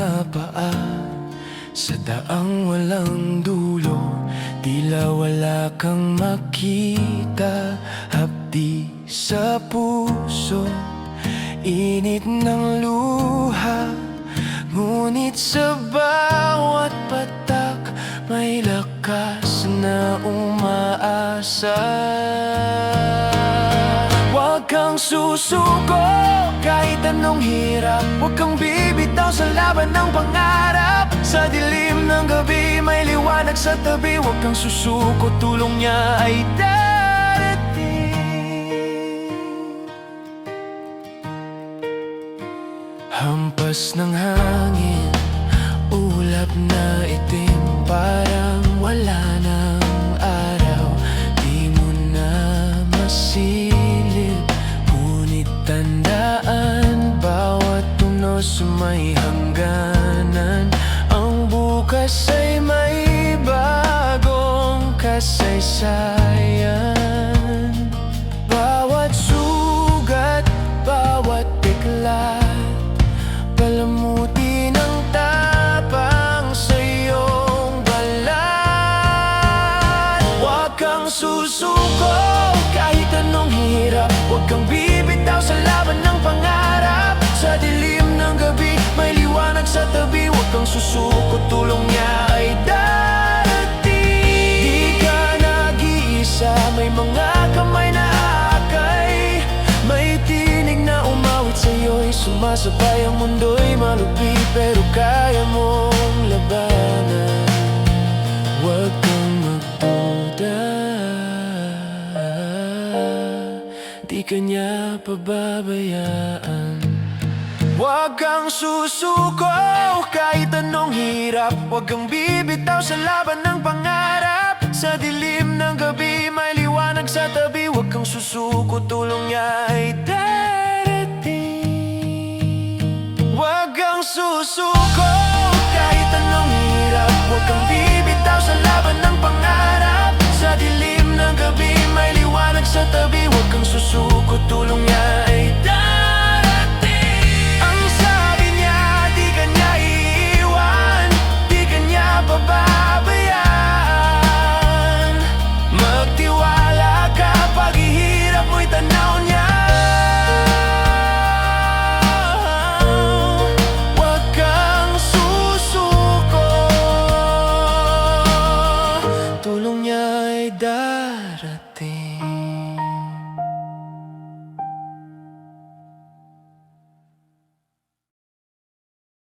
mga paa sa daang walang dulo, tila wala kang makita. Hapdi sa puso, init ng luha, ngunit sa bawat patak may lakas na umaasa. Huwag kang susuko kahit anong hirap, huwag kang bibitaw sa laban ng pangarap. Sa dilim ng gabi may liwanag sa tabi, huwag kang susuko, tulong niya ay darating. Hampas ng hangin, ulap na itim, parang wala ng araw. Di mo na masilip, ngunit tandaan, bawat tunos may hangganan. Ang bukas ay may bagong kasaysayan. Bawat sugat, bawat biglat, palamuti ng tapang sa iyong balat. Huwag kang susuko kahit anong hirap, huwag kang bibitaw sa laban ng pangarap. Sa dilim ng gabi may liwanag sa tabi, huwag kang susuko, tulong niya ay darating. Di ka nag-iisa, may mga kamay na akay, may tinig na umawit sa'yo'y sumasabay. Ang mundo'y malupit pero kaya mong labanan. Huwag kang magduda, di ka niya pababayaan. Huwag kang susuko kahit anong hirap, huwag kang bibitaw sa laban ng pangarap. Sa dilim ng gabi may liwanag sa tabi, huwag kang susuko, tulong niya ay darating. Huwag kang susuko kahit anong hirap, huwag kang bibitaw sa laban ng pangarap. Sa dilim ng gabi may liwanag sa tabi, huwag kang susuko, tulong